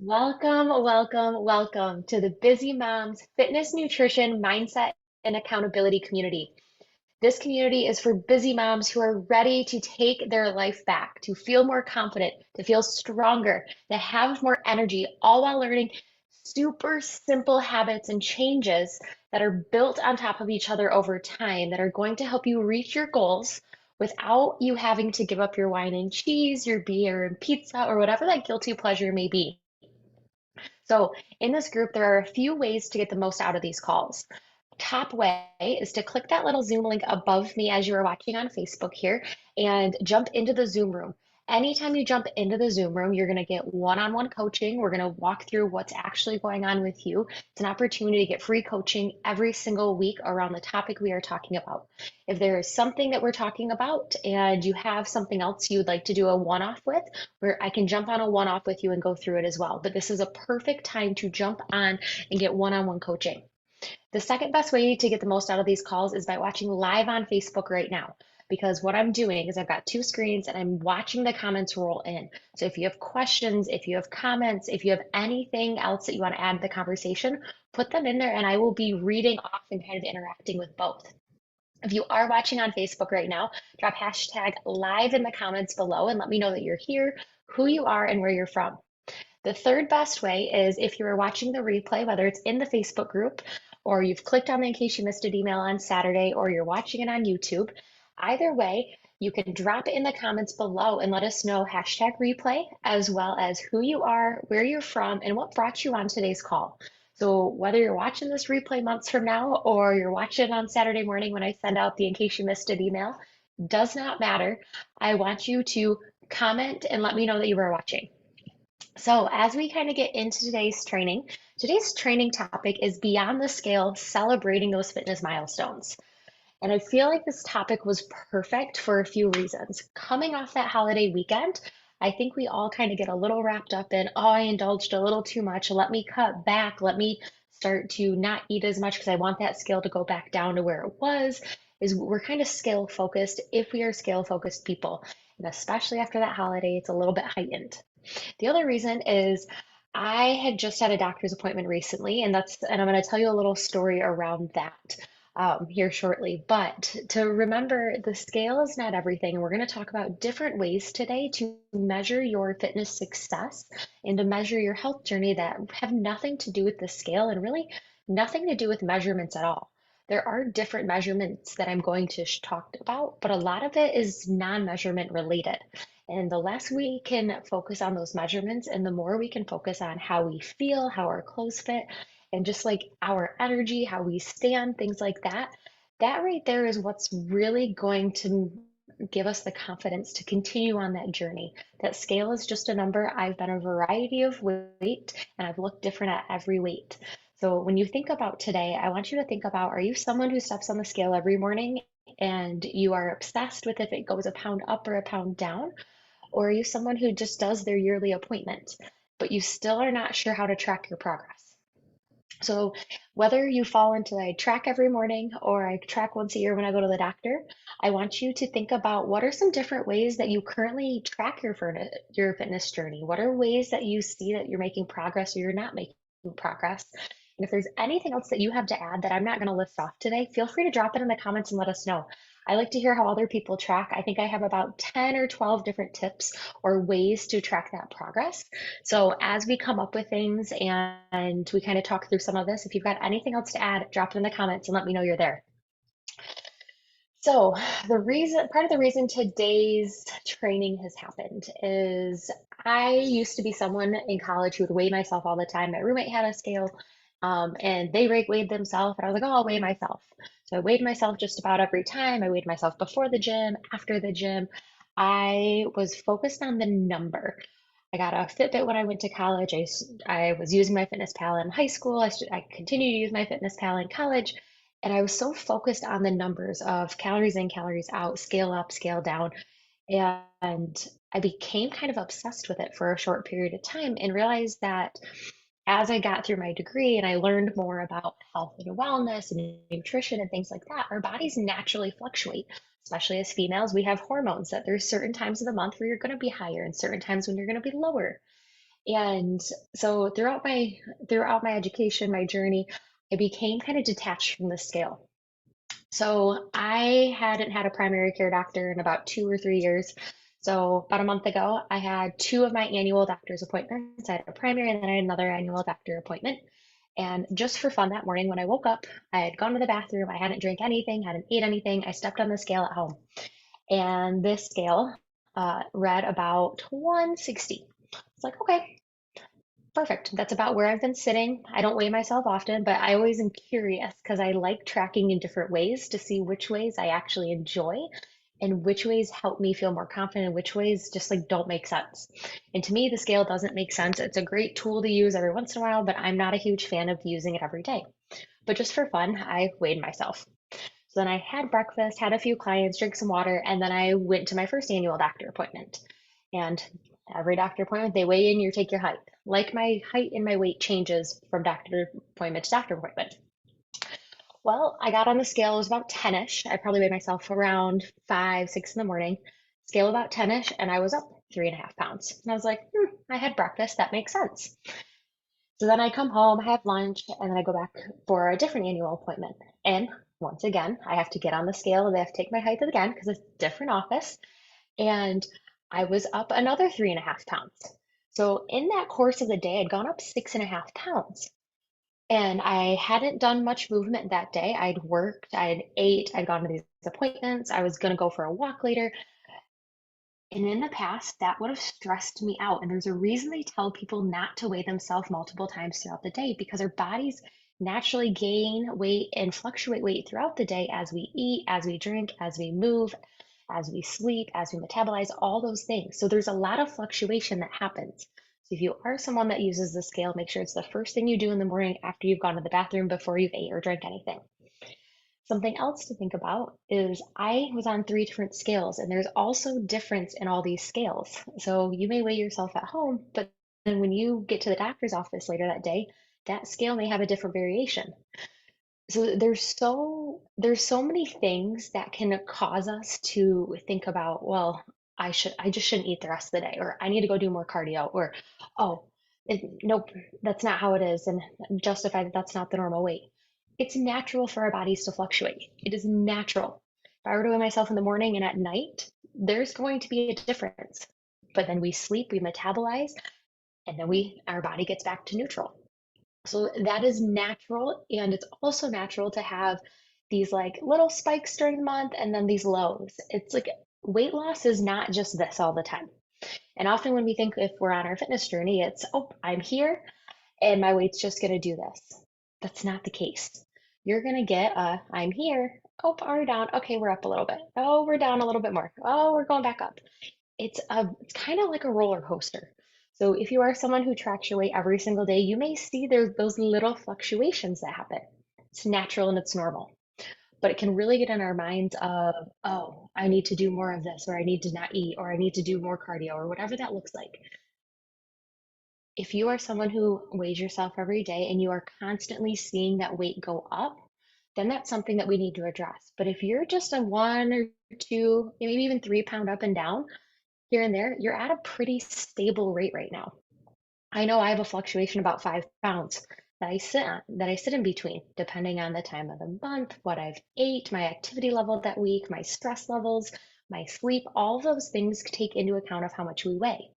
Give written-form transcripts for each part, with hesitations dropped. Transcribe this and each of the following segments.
Welcome, welcome, welcome to the Busy Moms Fitness, Nutrition, Mindset, and Accountability community. This community is for busy moms who are ready to take their life back, to feel more confident, to feel stronger, to have more energy, all while learning super simple habits and changes that are built on top of each other over time that are going to help you reach your goals without you having to give up your wine and cheese, your beer and pizza, or whatever that guilty pleasure may be. So, in this group, there are a few ways to get the most out of these calls. Top way is to click that little Zoom link above me as you are watching on Facebook here and jump into the Zoom room. Anytime you jump into the Zoom room, you're going to get one on one coaching. We're going to walk through what's actually going on with you. It's an opportunity to get free coaching every single week around the topic we are talking about. If there is something that we're talking about and you have something else you'd like to do a one off with, where I can jump on a one off with you and go through it as well. But this is a perfect time to jump on and get one on one coaching. The second best way to get the most out of these calls is by watching live on Facebook right now. Because what I'm doing is I've got two screens and I'm watching the comments roll in. So if you have questions, if you have comments, if you have anything else that you want to add to the conversation, put them in there and I will be reading off and kind of interacting with both. If you are watching on Facebook right now, drop hashtag live in the comments below and let me know that you're here, who you are, and where you're from. The third best way is if you are watching the replay, whether it's in the Facebook group or you've clicked on it in case you missed an email on Saturday or you're watching it on YouTube. Either way, you can drop it in the comments below and let us know hashtag replay, as well as who you are, where you're from, and what brought you on today's call. So whether you're watching this replay months from now or you're watching it on Saturday morning when I send out the in case you missed it email, does not matter. I want you to comment and let me know that you were watching. So, as we kind of get into today's training topic is beyond the scale, celebrating those fitness milestones. And I feel like this topic was perfect for a few reasons. Coming off that holiday weekend, I think we all kind of get a little wrapped up in, oh, I indulged a little too much. Let me cut back. Let me start to not eat as much because I want that scale to go back down to where it was. Is we're kind of scale focused if we are scale focused people. And especially after that holiday, it's a little bit heightened. The other reason is I had just had a doctor's appointment recently, and I'm going to tell you a little story around that here shortly. But to remember, the scale is not everything. We're going to talk about different ways today to measure your fitness success and to measure your health journey that have nothing to do with the scale and really nothing to do with measurements at all. There are different measurements that I'm going to talk about, but a lot of it is non-measurement related. And the less we can focus on those measurements and the more we can focus on how we feel, how our clothes fit, and just like our energy, how we stand, things like that, that right there is what's really going to give us the confidence to continue on that journey. That scale is just a number. I've been a variety of weight and I've looked different at every weight. So when you think about today, I want you to think about, are you someone who steps on the scale every morning and you are obsessed with if it goes a pound up or a pound down? Or are you someone who just does their yearly appointment, but you still are not sure how to track your progress? So whether you fall into I track every morning or I track once a year when I go to the doctor, I want you to think about what are some different ways that you currently track your fitness journey? What are ways that you see that you're making progress or you're not making progress? And if there's anything else that you have to add that I'm not going to list off today, feel free to drop it in the comments and let us know. I like to hear how other people track. I think I have about 10 or 12 different tips or ways to track that progress. So as we come up with things and we kind of talk through some of this, if you've got anything else to add, drop it in the comments and let me know you're there. So part of the reason today's training has happened is I used to be someone in college who would weigh myself all the time. My roommate had a scale, and they weighed themselves, and I was like, oh, I'll weigh myself. So I weighed myself just about every time. I weighed myself before the gym, after the gym. I was focused on the number. I got a Fitbit when I went to college. I was using MyFitnessPal in high school. I continued to use MyFitnessPal in college. And I was so focused on the numbers of calories in, calories out, scale up, scale down. And I became kind of obsessed with it for a short period of time and realized that as I got through my degree and I learned more about health and wellness and nutrition and things like that, our bodies naturally fluctuate. Especially as females, we have hormones that there's certain times of the month where you're going to be higher and certain times when you're going to be lower. And so throughout my education, my journey, I became kind of detached from the scale. So I hadn't had a primary care doctor in about 2 or 3 years. So about a month ago, I had two of my annual doctor's appointments. I had a primary and then I had another annual doctor appointment. And just for fun that morning when I woke up, I had gone to the bathroom, I hadn't drank anything, hadn't ate anything. I stepped on the scale at home, and this scale read about 160. It's like, okay, perfect. That's about where I've been sitting. I don't weigh myself often, but I always am curious because I like tracking in different ways to see which ways I actually enjoy and which ways help me feel more confident and which ways just like don't make sense. And to me, the scale doesn't make sense. It's a great tool to use every once in a while, but I'm not a huge fan of using it every day. But just for fun, I weighed myself. So then I had breakfast, had a few clients, drank some water, and then I went to my first annual doctor appointment. And every doctor appointment, they weigh in, you take your height. Like my height and my weight changes from doctor appointment to doctor appointment. Well, I got on the scale, it was about 10-ish. I probably weighed myself around 5, 6 in the morning. Scale about 10-ish, and I was up 3.5 pounds. And I was like, I had breakfast, that makes sense. So then I come home, I have lunch, and then I go back for a different annual appointment. And once again, I have to get on the scale and they have to take my height again because it's a different office. And I was up another 3.5 pounds. So in that course of the day, I'd gone up 6.5 pounds. And I hadn't done much movement that day. I'd worked, I'd ate, I'd gone to these appointments. I was going to go for a walk later. And in the past, that would have stressed me out. And there's a reason they tell people not to weigh themselves multiple times throughout the day because our bodies naturally gain weight and fluctuate weight throughout the day as we eat, as we drink, as we move, as we sleep, as we metabolize, all those things. So there's a lot of fluctuation that happens. So if you are someone that uses the scale, make sure it's the first thing you do in the morning after you've gone to the bathroom before you've ate or drank anything. Something else to think about is I was on three different scales, and there's also difference in all these scales. So you may weigh yourself at home, but then when you get to the doctor's office later that day, that scale may have a different variation. So there's so many things that can cause us to think about, well, I just shouldn't eat the rest of the day, or I need to go do more cardio, or oh, nope, that's not how it is, and justify that that's not the normal weight. It's natural for our bodies to fluctuate. It is natural. If I were to weigh myself in the morning and at night, there's going to be a difference. But then we sleep, we metabolize, and then our body gets back to neutral. So that is natural, and it's also natural to have these like little spikes during the month and then these lows. It's like weight loss is not just this all the time. And often when we think if we're on our fitness journey, it's, oh, I'm here and my weight's just going to do this. That's not the case. You're going to get I'm here. Oh, are we down? Okay, we're up a little bit. Oh, we're down a little bit more. Oh, we're going back up. It's kind of like a roller coaster. So if you are someone who tracks your weight every single day, you may see there's those little fluctuations that happen. It's natural and it's normal, but it can really get in our minds of, oh, I need to do more of this, or I need to not eat, or I need to do more cardio, or whatever that looks like. If you are someone who weighs yourself every day and you are constantly seeing that weight go up, then that's something that we need to address. But if you're just a 1 or 2, maybe even 3 pound up and down, here and there, you're at a pretty stable rate right now. I know I have a fluctuation about 5 pounds that I sit in between, depending on the time of the month, what I've ate, my activity level that week, my stress levels, my sleep, all those things take into account of how much we weigh.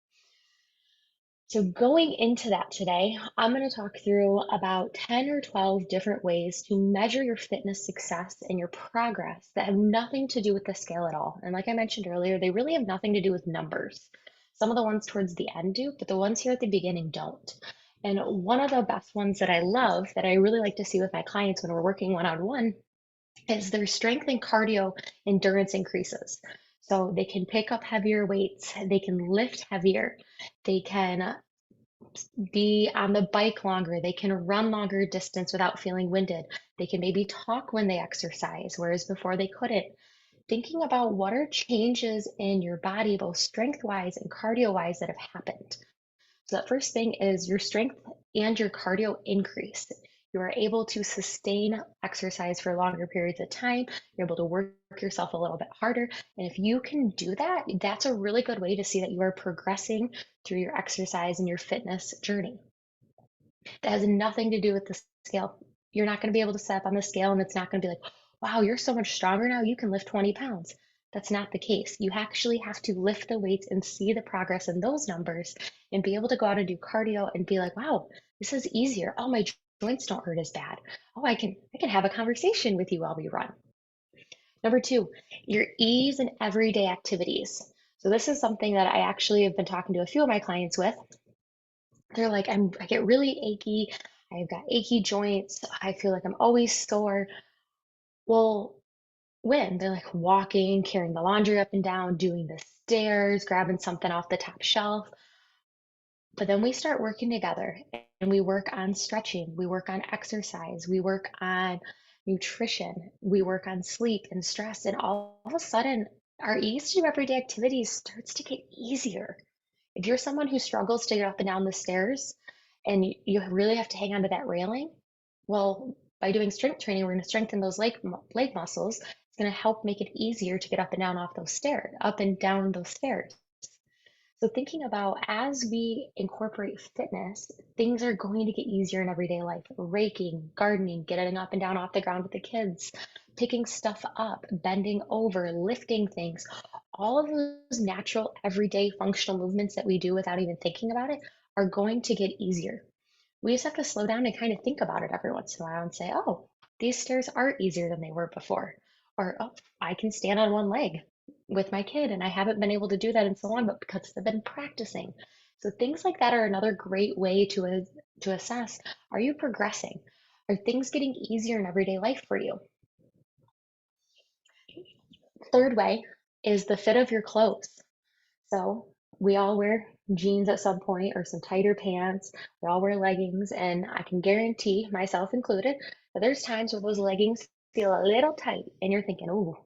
So going into that today, I'm going to talk through about 10 or 12 different ways to measure your fitness success and your progress that have nothing to do with the scale at all. And like I mentioned earlier, they really have nothing to do with numbers. Some of the ones towards the end do, but the ones here at the beginning don't. And one of the best ones that I love, that I really like to see with my clients when we're working one-on-one, is their strength and cardio endurance increases. So they can pick up heavier weights, they can lift heavier, they can be on the bike longer, they can run longer distance without feeling winded, they can maybe talk when they exercise, whereas before they couldn't. Thinking about what are changes in your body, both strength wise and cardio wise, that have happened. So, that first thing is your strength and your cardio increase. You are able to sustain exercise for longer periods of time. You're able to work yourself a little bit harder. And if you can do that, that's a really good way to see that you are progressing through your exercise and your fitness journey. That has nothing to do with the scale. You're not going to be able to step on the scale and it's not going to be like, wow, you're so much stronger now. You can lift 20 pounds. That's not the case. You actually have to lift the weights and see the progress in those numbers and be able to go out and do cardio and be like, wow, this is easier. Oh, my joints don't hurt as bad. Oh, I can have a conversation with you while we run. Number two, your ease in everyday activities. So this is something that I actually have been talking to a few of my clients with. They're like, I get really achy. I've got achy joints. I feel like I'm always sore. Well, when they're like walking, carrying the laundry up and down, doing the stairs, grabbing something off the top shelf. But then we start working together and we work on stretching, we work on exercise, we work on nutrition, we work on sleep and stress. And all of a sudden, our ease to do everyday activities starts to get easier. If you're someone who struggles to get up and down the stairs and you really have to hang on to that railing, well, by doing strength training, we're going to strengthen those leg muscles. It's going to help make it easier to get up and down off those stairs, up and down those stairs. So thinking about as we incorporate fitness, things are going to get easier in everyday life. Raking, gardening, getting up and down off the ground with the kids, picking stuff up, bending over, lifting things. All of those natural everyday functional movements that we do without even thinking about it are going to get easier. We just have to slow down and kind of think about it every once in a while and say, oh, these stairs are easier than they were before. Or, oh, I can stand on one leg with my kid and I haven't been able to do that in so long, but because I've been practicing. So things like that are another great way to assess, are you progressing? Are things getting easier in everyday life for you? Third way is the fit of your clothes. So we all wear jeans at some point or some tighter pants. We all wear leggings, and I can guarantee, myself included, that there's times where those leggings feel a little tight and you're thinking, "Ooh,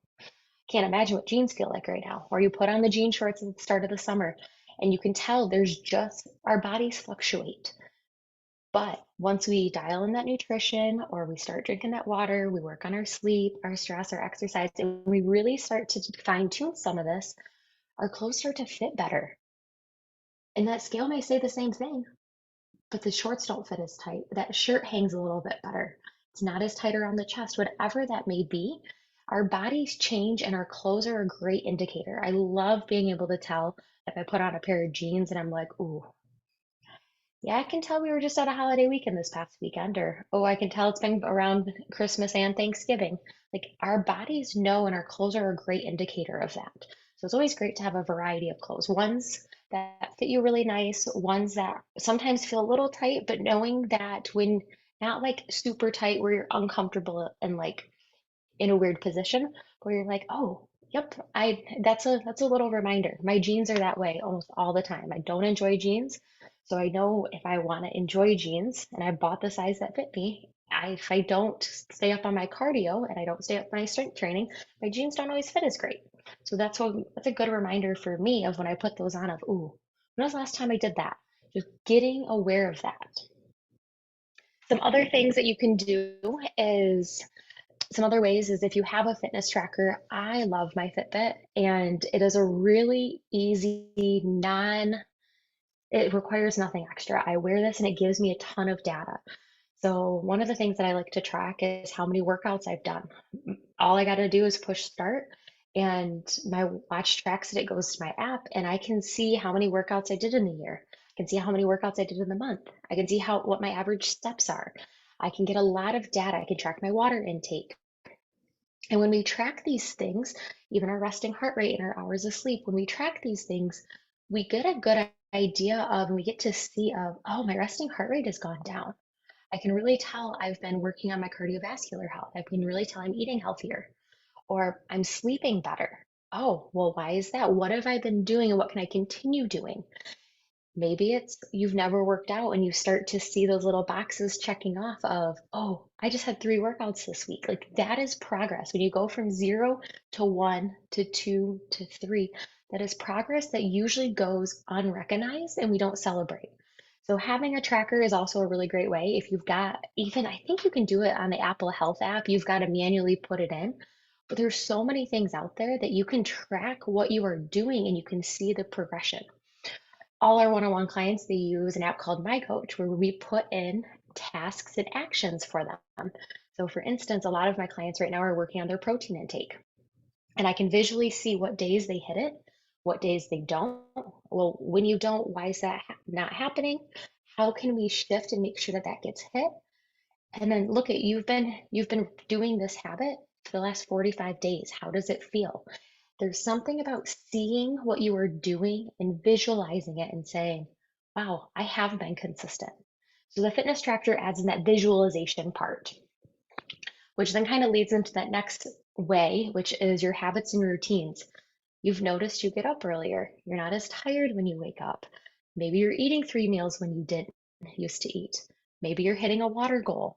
can't imagine what jeans feel like right now." Or you put on the jean shorts at the start of the summer and you can tell there's just our bodies fluctuate. But once we dial in that nutrition or we start drinking that water, we work on our sleep, our stress, our exercise, and we really start to fine tune some of this, our clothes start to fit better. And that scale may say the same thing, but the shorts don't fit as tight. That shirt hangs a little bit better. It's not as tight around the chest, whatever that may be. Our bodies change and our clothes are a great indicator. I love being able to tell if I put on a pair of jeans and I'm like, ooh, yeah, I can tell we were just at a holiday weekend this past weekend, or oh, I can tell it's been around Christmas and Thanksgiving. Like our bodies know, and our clothes are a great indicator of that. So it's always great to have a variety of clothes. Ones that fit you really nice, ones that sometimes feel a little tight, but knowing that when not like super tight where you're uncomfortable and like in a weird position where you're like, oh, yep, I that's a little reminder. My jeans are that way almost all the time. I don't enjoy jeans, so I know if I want to enjoy jeans and I bought the size that fit me, if I don't stay up on my cardio and I don't stay up my strength training, my jeans don't always fit as great. So that's a good reminder for me of when I put those on of, ooh, when was the last time I did that? Just getting aware of that. Some other things that you can do is some other ways is if you have a fitness tracker, I love my Fitbit and it is a really easy, it requires nothing extra. I wear this and it gives me a ton of data. So one of the things that I like to track is how many workouts I've done. All I got to do is push start and my watch tracks it. It goes to my app and I can see how many workouts I did in the year. I can see how many workouts I did in the month. I can see what my average steps are. I can get a lot of data. I can track my water intake. And when we track these things, even our resting heart rate and our hours of sleep, when we track these things, we get a good idea of, and we get to see of, oh, my resting heart rate has gone down. I can really tell I've been working on my cardiovascular health. I can really tell I'm eating healthier or I'm sleeping better. Oh, well, why is that? What have I been doing and what can I continue doing? Maybe it's you've never worked out and you start to see those little boxes checking off of, oh, I just had 3 workouts this week. Like that is progress. When you go from 0 to 1 to 2 to 3, that is progress that usually goes unrecognized and we don't celebrate. So having a tracker is also a really great way. If you've got, even I think you can do it on the Apple Health app, you've got to manually put it in. But there's so many things out there that you can track what you are doing and you can see the progression. All our one-on-one clients, they use an app called My Coach where we put in tasks and actions for them. So for instance, a lot of my clients right now are working on their protein intake. And I can visually see what days they hit it, what days they don't. Well, when you don't, why is that not happening? How can we shift and make sure that that gets hit? And then look at you've been doing this habit for the last 45 days. How does it feel? There's something about seeing what you are doing and visualizing it and saying, wow, I have been consistent. So the fitness tracker adds in that visualization part, which then kind of leads into that next way, which is your habits and routines. You've noticed you get up earlier. You're not as tired when you wake up. Maybe you're eating 3 meals when you didn't used to eat. Maybe you're hitting a water goal.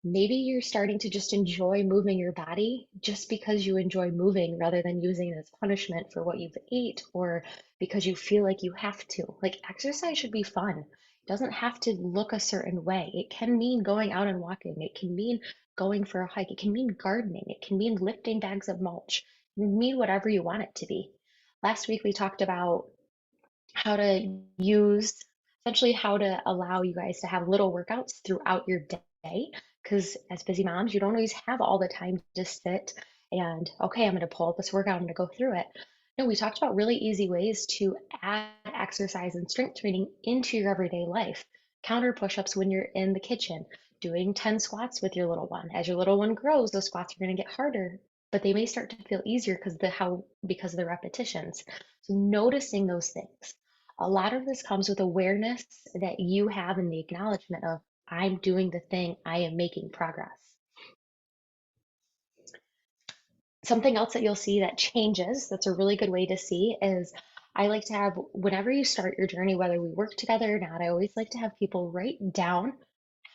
Maybe you're starting to just enjoy moving your body just because you enjoy moving rather than using it as punishment for what you've ate or because you feel like you have to. Like exercise should be fun. It doesn't have to look a certain way. It can mean going out and walking. It can mean going for a hike. It can mean gardening. It can mean lifting bags of mulch. It can mean whatever you want it to be. Last week we talked about how to use essentially how to allow you guys to have little workouts throughout your day. Because as busy moms, you don't always have all the time to sit and, okay, I'm going to pull up this workout, I'm going to go through it. No, we talked about really easy ways to add exercise and strength training into your everyday life. Counter push ups when you're in the kitchen, doing 10 squats with your little one. As your little one grows, those squats are going to get harder, but they may start to feel easier because of the repetitions. So noticing those things. A lot of this comes with awareness that you have in the acknowledgement of, I'm doing the thing, I am making progress. Something else that you'll see that changes, that's a really good way to see, is I like to have, whenever you start your journey, whether we work together or not, I always like to have people write down,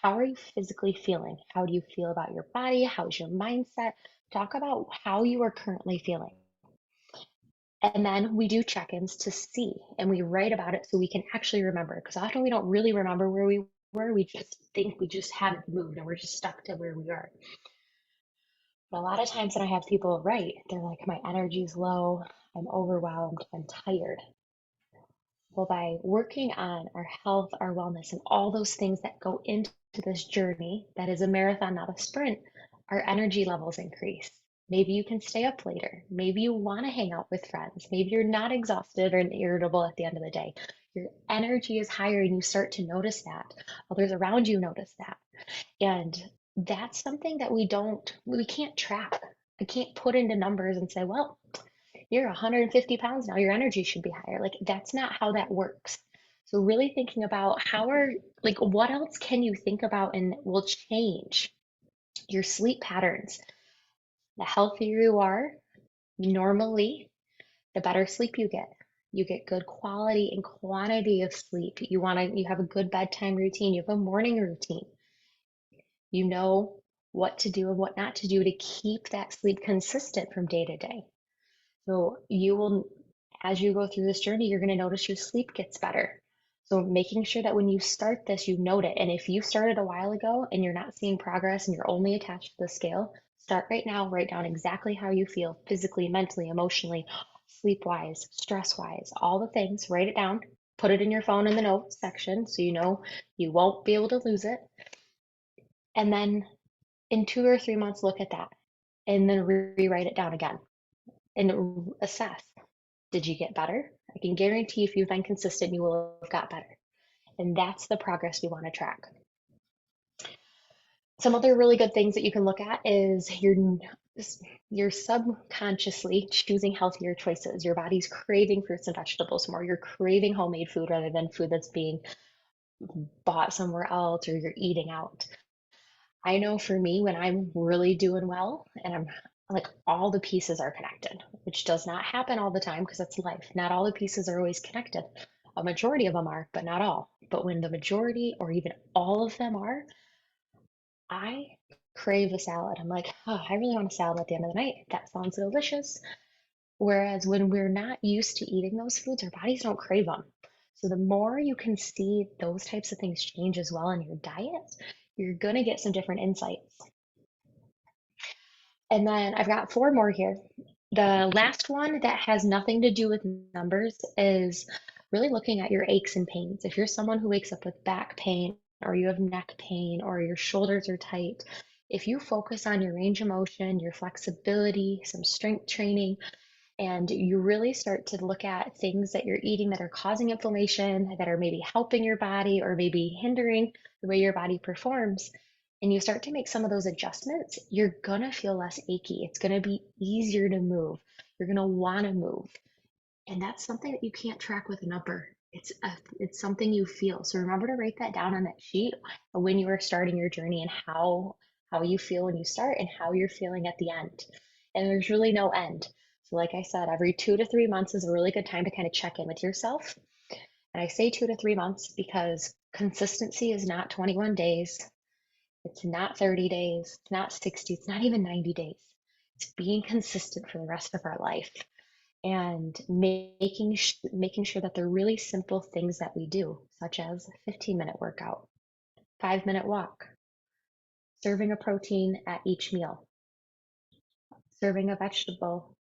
how are you physically feeling? How do you feel about your body? How's your mindset? Talk about how you are currently feeling. And then we do check-ins to see and we write about it so we can actually remember. Because often we don't really remember where we were. We just think we just haven't moved and we're just stuck to where we are. But a lot of times when I have people write, they're like, my energy's low, I'm overwhelmed, I'm tired. Well, by working on our health, our wellness, and all those things that go into this journey that is a marathon, not a sprint, our energy levels increase. Maybe you can stay up later. Maybe you want to hang out with friends. Maybe you're not exhausted or irritable at the end of the day. Your energy is higher and you start to notice that. Others around you notice that. And that's something that we can't track. I can't put into numbers and say, well, you're 150 pounds now, your energy should be higher. Like, that's not how that works. So, really thinking about like, what else can you think about and will change your sleep patterns? The healthier you are, normally, the better sleep you get. You get good quality and quantity of sleep. You have a good bedtime routine, you have a morning routine. You know what to do and what not to do to keep that sleep consistent from day to day. So you will, as you go through this journey, you're going to notice your sleep gets better. So making sure that when you start this, you note it. And if you started a while ago and you're not seeing progress and you're only attached to the scale, start right now, write down exactly how you feel physically, mentally, emotionally, sleep-wise, stress-wise, all the things, write it down, put it in your phone in the notes section so you know you won't be able to lose it. And then in 2 or 3 months, look at that and then rewrite it down again and assess. Did you get better? I can guarantee if you've been consistent, you will have got better. And that's the progress we want to track. Some other really good things that you can look at is you're subconsciously choosing healthier choices. Your body's craving fruits and vegetables more. You're craving homemade food rather than food that's being bought somewhere else or you're eating out. I know for me, when I'm really doing well and I'm like all the pieces are connected, which does not happen all the time because it's life. Not all the pieces are always connected. A majority of them are, but not all. But when the majority or even all of them are, I crave a salad. I'm like, oh, I really want a salad at the end of the night. That sounds delicious. Whereas when we're not used to eating those foods, our bodies don't crave them. So the more you can see those types of things change as well in your diet, you're going to get some different insights. And then I've got four more here. The last one that has nothing to do with numbers is really looking at your aches and pains. If you're someone who wakes up with back pain, or you have neck pain, or your shoulders are tight, if you focus on your range of motion, your flexibility, some strength training, and you really start to look at things that you're eating that are causing inflammation, that are maybe helping your body or maybe hindering the way your body performs, and you start to make some of those adjustments, you're gonna feel less achy. It's gonna be easier to move. You're gonna wanna move. And that's something that you can't track with a number. It's something you feel. So remember to write that down on that sheet when you are starting your journey, and how you feel when you start and how you're feeling at the end. And there's really no end. So like I said, every 2 to 3 months is a really good time to kind of check in with yourself. And I say 2 to 3 months because consistency is not 21 days. It's not 30 days. It's not 60. It's not even 90 days. It's being consistent for the rest of our life, and making sure that they're really simple things that we do, such as a 15-minute workout, 5-minute walk, serving a protein at each meal, serving a vegetable,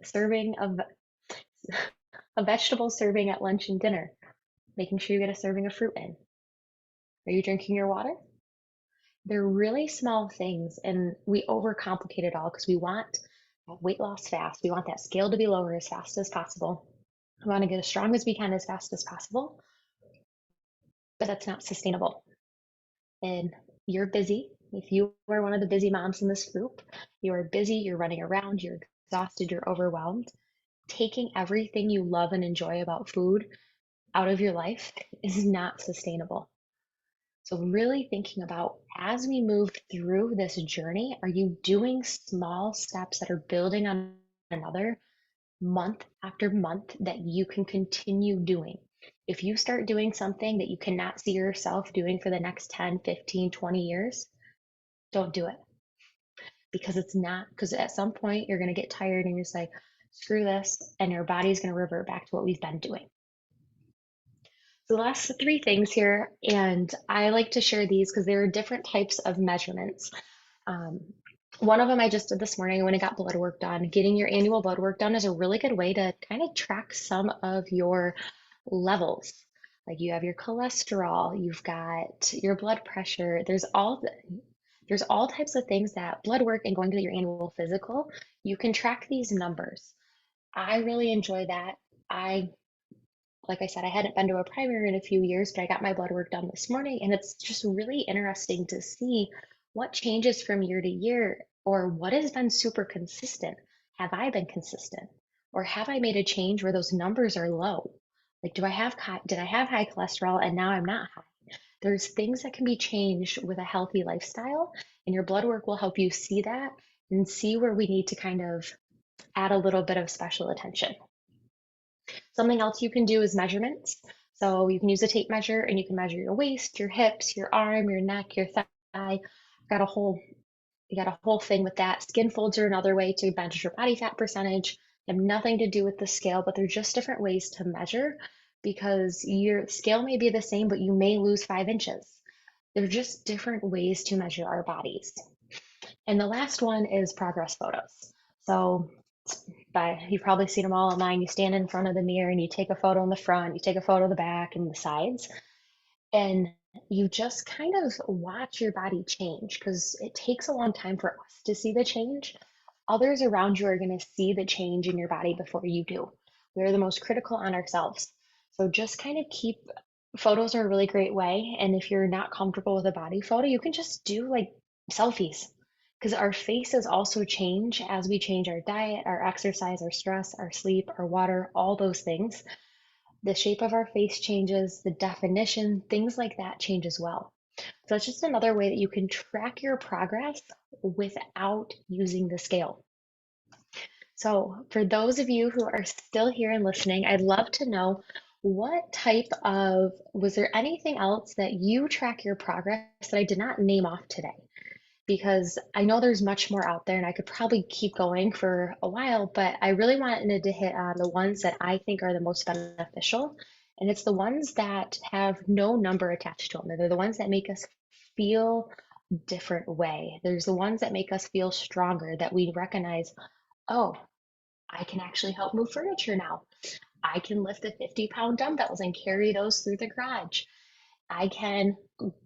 serving of a vegetable serving at lunch and dinner, making sure you get a serving of fruit in. Are you drinking your water? They're really small things, and we overcomplicate it all because we want weight loss fast. We want that scale to be lower as fast as possible. We want to get as strong as we can as fast as possible, but that's not sustainable. And you're busy. If you are one of the busy moms in this group, you are busy, you're running around, you're exhausted, you're overwhelmed. Taking everything you love and enjoy about food out of your life is not sustainable. So, really thinking about, as we move through this journey, are you doing small steps that are building on another month after month that you can continue doing? If you start doing something that you cannot see yourself doing for the next 10, 15, 20 years, don't do it, because it's not, because at some point you're going to get tired and you're just like, screw this, and your body's going to revert back to what we've been doing. So the last three things here, and I like to share these because there are different types of measurements. Um, one of them I just did this morning when I got blood work done. Getting your annual blood work done is a really good way to kind of track some of your levels. Like, you have your cholesterol, you've got your blood pressure. There's all types of things that blood work and going to your annual physical, you can track these numbers. I really enjoy that. I Like I said, I hadn't been to a primary in a few years, but I got my blood work done this morning, and it's just really interesting to see what changes from year to year, or what has been super consistent. Have I been consistent? Or have I made a change where those numbers are low? Like, did I have high cholesterol and now I'm not high? There's things that can be changed with a healthy lifestyle, and your blood work will help you see that and see where we need to kind of add a little bit of special attention. Something else you can do is measurements. So you can use a tape measure and you can measure your waist, your hips, your arm, your neck, your thigh. Got a whole you got a whole thing with that. Skin folds are another way to measure your body fat percentage. They have nothing to do with the scale, but they're just different ways to measure, because your scale may be the same, but you may lose 5 inches. They're just different ways to measure our bodies. And the last one is progress photos. So, you've probably seen them all online. You stand in front of the mirror and you take a photo in the front, you take a photo of the back and the sides, and you just kind of watch your body change, because it takes a long time for us to see the change. Others around you are going to see the change in your body before you do. We're the most critical on ourselves. So just kind of keep photos are a really great way. And if you're not comfortable with a body photo, you can just do like selfies, because our faces also change as we change our diet, our exercise, our stress, our sleep, our water, all those things. The shape of our face changes, the definition, things like that change as well. So it's just another way that you can track your progress without using the scale. So for those of you who are still here and listening, I'd love to know, was there anything else that you track your progress that I did not name off today? Because I know there's much more out there and I could probably keep going for a while, but I really wanted to hit on the ones that I think are the most beneficial And it's the ones that have no number attached to them. They're the ones that make us feel a different way. There's the ones that make us feel stronger, that we recognize, oh, I can actually help move furniture now. I can lift the 50-pound dumbbells and carry those through the garage. I can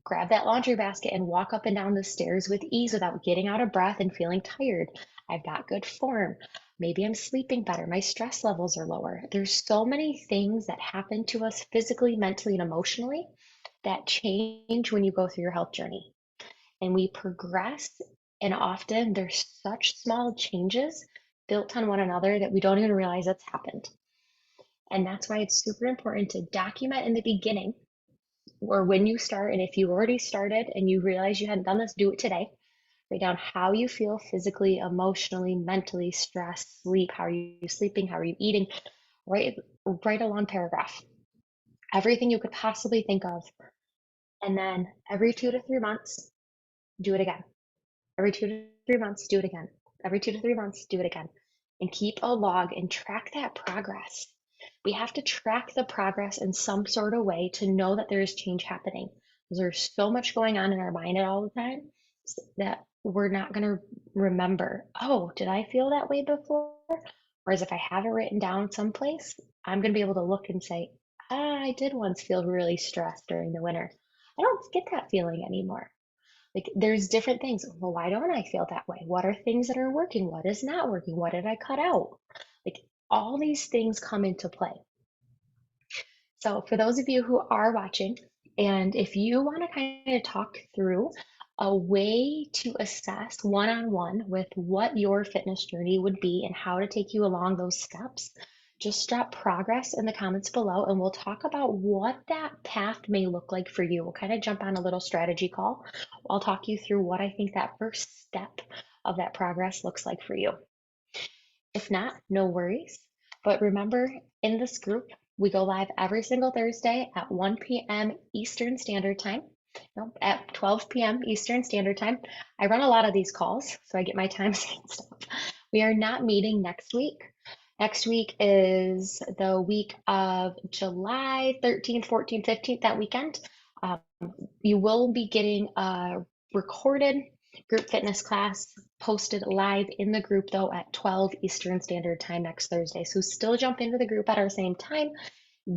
grab that laundry basket and walk up and down the stairs with ease without getting out of breath and feeling tired. I've got good form. Maybe I'm sleeping better. My stress levels are lower. There's so many things that happen to us physically, mentally, and emotionally that change when you go through your health journey. And we progress, and often there's such small changes built on one another that we don't even realize it's happened. And that's why it's super important to document in the beginning or when you start. And if you already started and you realize you hadn't done this, do it today. Write down how you feel physically, emotionally, mentally, stress, sleep. How are you sleeping? How are you eating? Write a long paragraph. Everything you could possibly think of. And then every 2 to 3 months, do it again. Every 2 to 3 months, do it again. Every 2 to 3 months, do it again. And keep a log and track that progress. We have to track the progress in some sort of way to know that there is change happening. Because there's so much going on in our mind at all the time that we're not going to remember, oh, did I feel that way before? Whereas if I have it written down someplace, I'm going to be able to look and say, I did once feel really stressed during the winter. I don't get that feeling anymore. Like there's different things. Well, why don't I feel that way? What are things that are working? What is not working? What did I cut out? Like all these things come into play. So for those of you who are watching, and if you want to kind of talk through a way to assess one-on-one with what your fitness journey would be and how to take you along those steps, just drop progress in the comments below and we'll talk about what that path may look like for you. We'll kind of jump on a little strategy call. I'll talk you through what I think that first step of that progress looks like for you. If not, no worries. But remember, in this group, we go live every single Thursday at 1 p.m. Eastern Standard Time. No, at 12 p.m. Eastern Standard Time. I run a lot of these calls, so I get my times mixed up. We are not meeting next week. Next week is the week of July 13th, 14th, 15th, that weekend. You will be getting a recorded group fitness class posted live in the group though at 12 Eastern Standard Time next Thursday. So still jump into the group at our same time,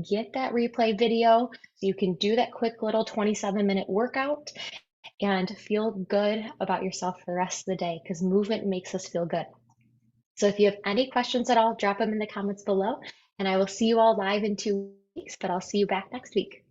get that replay video so you can do that quick little 27-minute workout and feel good about yourself for the rest of the day because movement makes us feel good. So if you have any questions at all, drop them in the comments below and I will see you all live in 2 weeks, but I'll see you back next week.